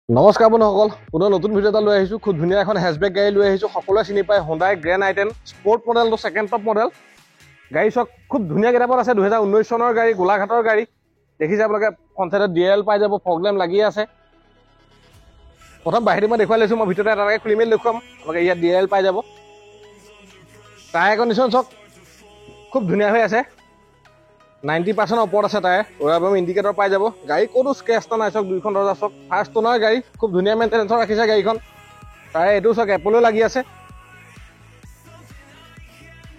নমস্কাৰ বন্ধুসকল, পুনৰ নতুন ভিডিঅ' এটা লৈ আহিছোঁ। খুব ধুনীয়া এখন হেচবেক গাড়ী লৈ আহিছোঁ। সকলোৱে চিনি পায় Hyundai Grand i10 স্পৰ্ট মডেলটো ছেকেণ্ড টপ মডেল গাড়ী। চাওক খুব ধুনীয়া গেটাপত আছে। 2019 চনৰ গাড়ী, গোলাঘাটৰ গাড়ী। দেখিছে আপোনালোকে ফ্ৰণ্ট ডিএল পাই যাব, ফগলেম লাগি আছে। প্ৰথম বাহিৰতে মই দেখুৱাই লৈছোঁ, মই ভিতৰতে এটাকে খুলি মেলি দেখুৱাম আপোনালোকে। ইয়াত ডিএল পাই যাব। টায়াৰ কণ্ডিশ্যন চাওক খুব ধুনীয়া হৈ আছে। 90% ওপৰত আছে টায়াৰ। ৰয়াবম ইণ্ডিকেটৰ পাই যাব। গাড়ী ক'তো স্ক্ৰেচ এটা নাই। চাওক দুইখন দৰ্জা চাওক, ফাৰ্ষ্ট ট'নাৰ গাড়ী। খুব ধুনীয়া মেইনটেনেঞ্চত ৰাখিছে গাড়ীখন। তাৰে এইটো চাওক এপলো লাগি আছে।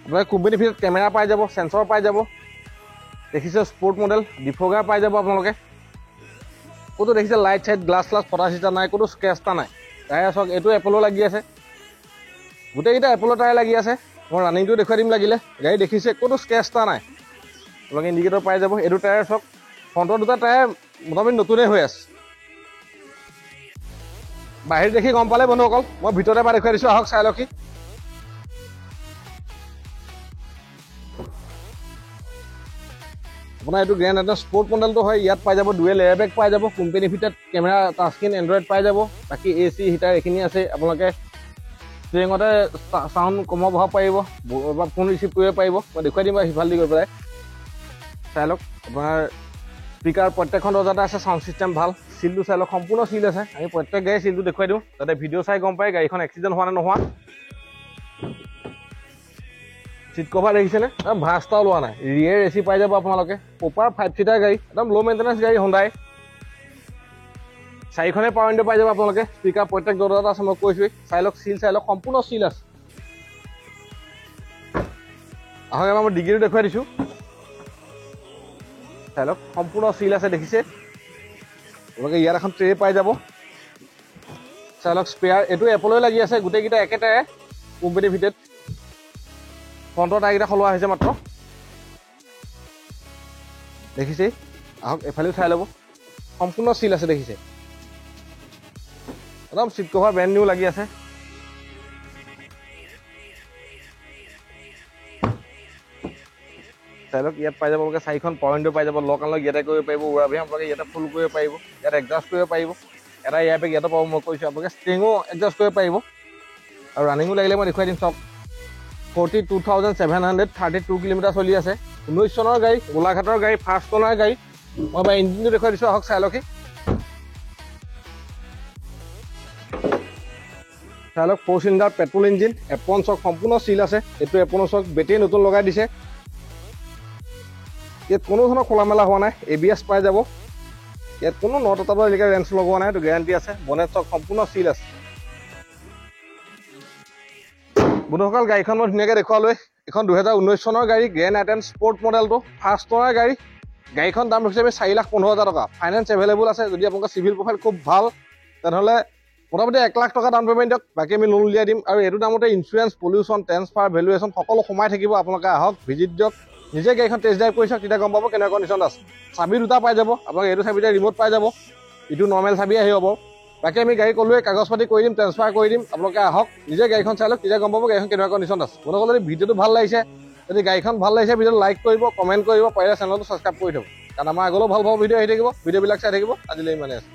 আপোনালোকে কোম্পানী ফিটত কেমেৰা পাই যাব, চেঞ্চৰ পাই যাব। দেখিছে স্পৰ্ট মডেল, ডিফগাৰ পাই যাব আপোনালোকে। ক'তো দেখিছে লাইট চাইট গ্লাছ গ্লাছ ফটা চিটা নাই, ক'তো স্ক্ৰেচ এটা নাই। টায়াৰ চাওক এইটো এপলো লাগি আছে। গোটেইকেইটা এপলো টায়াৰ লাগি আছে। মই ৰানিংটো দেখুৱাই দিম লাগিলে। গাড়ী দেখিছে ক'তো স্ক্ৰেচ এটা নাই। আপোনালোকে ইণ্ডিকেটৰ পাই যাব। এইটো টায়াৰ চাওক, ফ্ৰণ্টৰ দুটা টায়াৰ মোটামুটি নতুনেই হৈ আছে। বাহিৰ দেখি গম পালে বন্ধুসকল, মই ভিতৰতে পৰা দেখুৱাই দিছোঁ। আহক চাই লওঁকি। আপোনাৰ এইটো গ্ৰেণ্ড i10 স্পৰ্ট মডেলটো হয়। ইয়াত পাই যাব ডুৱেল এয়াৰবেগ পাই যাব, কোম্পানী ফিটেড কেমেৰা, টাচস্ক্ৰীন, এণ্ড্ৰইড পাই যাব। বাকী AC হিটাৰ এইখিনি আছে। আপোনালোকে ষ্টিৰিঙতে চাউণ্ড কমাব বঢ়াব পাৰিব বা ফোন ৰিচিভ কৰিব পাৰিব। মই দেখুৱাই দিম বাৰু সিফাল দি গৈ পেলাই। চাই লওক আপোনাৰ স্পীকাৰ প্ৰত্যেকখন দৰ্জাতে আছে। চাউণ্ড ছিষ্টেম ভাল। চিলটো চাই লওক, সম্পূৰ্ণ চিল আছে। আমি প্ৰত্যেক গাড়ী চিলটো দেখুৱাই দিওঁ, যাতে ভিডিঅ' চাই গম পায় গাড়ীখন এক্সিডেণ্ট হোৱা নে নোহোৱা। চিট কভাৰ দেখিছেনে? ভাঁজ এটাও লোৱা নাই। ৰিয়েৰ AC পাই যাব আপোনালোকে। প্ৰপাৰ 5 চিটাৰ গাড়ী, একদম ল' মেইনটেনেঞ্চ গাড়ী Hyundai। 4খনে পাৱাৰ উইণ্ডো পাই যাব আপোনালোকে। স্পীকাৰ প্ৰত্যেক দৰ্জাতে আছে, মই কৈছোঁৱেই। চাই লওক চিল, চাই লওক সম্পূৰ্ণ চিল আছে। আহক এবাৰ মই ডিগ্ৰীটো দেখুৱাই দিছোঁ। চাই লওক সম্পূৰ্ণ চিল আছে। দেখিছে আপোনালোকে? ইয়াত এখন ট্ৰে পাই যাব। চাই লওক স্পেয়াৰ এইটো এপলৈ লাগি আছে। গোটেইকেইটা একেটাৰে কোম্পানী ফিটেড। ফ্ৰণ্টৰ টায়াৰকেইটা সলোৱা হৈছে মাত্ৰ। দেখিছেই? আহক এফালেও চাই ল'ব। সম্পূৰ্ণ চিল আছে। দেখিছে একদম চিট কভাৰ ব্ৰেণ্ড নিউ লাগি আছে। চাই লওক ইয়াত পাই যাব আপোনালোকে 4খন পাৱাৰ উইণ্ডো পাই যাব। লক আনলক ইয়াতে কৰিব পাৰিব। উৰাবি আপোনালোকে ইয়াতে ফুল কৰিব পাৰিব। ইয়াত এডজাষ্ট কৰিব পাৰিব। এটা এয়াৰবেগ ইয়াতে পাব, মই কৈছোঁ। আপোনালোকে ষ্ট্ৰিঙো এডজাষ্ট কৰিব পাৰিব। আৰু ৰানিঙো লাগিলে মই দেখুৱাই দিম। চাওক 42,732 কিলোমিটাৰ চলি আছে। 19 চনৰ গাড়ী, গোলাঘাটৰ গাড়ী, ফাৰ্ষ্ট ট'নাৰ গাড়ী। মই বাৰু ইঞ্জিনটো দেখুৱাই দিছোঁ। আহক চাই লওঁকি। চাই লওক 4 চিলিণ্ডাৰ পেট্ৰল ইঞ্জিন। এপন চক সম্পূৰ্ণ চিল আছে। এইটো এপনৰ চক বেটেৰী নতুন লগাই দিছে। ইয়াত কোনো ধৰণৰ খোলা মেলা হোৱা নাই। ABS পাই যাব। ইয়াত কোনো নট এটা এলেকা ৰেঞ্চ লগোৱা নাই, এইটো গেৰাণ্টি আছে। বনেট চক সম্পূৰ্ণ চিল আছে। বন্ধুসকল গাড়ীখন মই ধুনীয়াকৈ দেখুৱালৈ। এখন 2019 চনৰ গাড়ী, গ্ৰেণ্ড i10 স্পৰ্ট মডেলটো, ফাৰ্ষ্ট ট'নাৰ গাড়ী। গাড়ীখন দাম হৈছে 4,15,000 টকা। ফাইনেন্স এভেইলেবল আছে। যদি আপোনালোকৰ চিভিল প্ৰফাইল খুব ভাল, তেনেহ'লে মোটামুটি 1 লাখ টকা ডাউন পে'মেণ্ট দিয়ক। বাকী আমি লোন উলিয়াই দিম। আৰু এইটো দামতে ইঞ্চুৰেঞ্চ, পলিউশ্যন, ট্ৰেন্সফাৰ, ভেলুৱেশ্যন সকলো সোমাই থাকিব। আপোনালোকে আহক, ভিজিট দিয়ক, নিজে গাড়ীখন টেষ্ট ড্ৰাইভ কৰি চাওক, তেতিয়া গম পাব কেনেকুৱা কণ্ডিশ্যন আছে। চাবি দুটা পাই যাব আপোনালোকে। এইটো চাবিতে ৰিম'ট পাই যাব, ইটো নৰ্মেল চাবি আহিব বাৰু। বাকী আমি গাড়ী ক'লোৱে কাগজ পাতি কৰি দিম, ট্ৰেন্সফাৰ কৰি দিম। আপোনালোকে আহক, নিজে গাড়ীখন চাই লওক, তেতিয়া গম পাব গাড়ীখন কেনেকুৱা কণ্ডিশ্যন আছে। বন্ধুসকল যদি ভিডিঅ'টো ভাল লাগিছে, যদি গাড়ীখন ভাল লাগিছে, ভিডিঅ'টো লাইক কৰিব, কমেণ্ট কৰিব, পাৰিলে চেনেলটো ছাবস্ক্ৰাইব কৰি থ'ব। কাৰণ আমাৰ আগলৈও ভাল ভাল ভিডিঅ' আহি থাকিব। ভিডিঅ'বিলাক চাই থাকিব। আজিলৈ ইমানে আছে।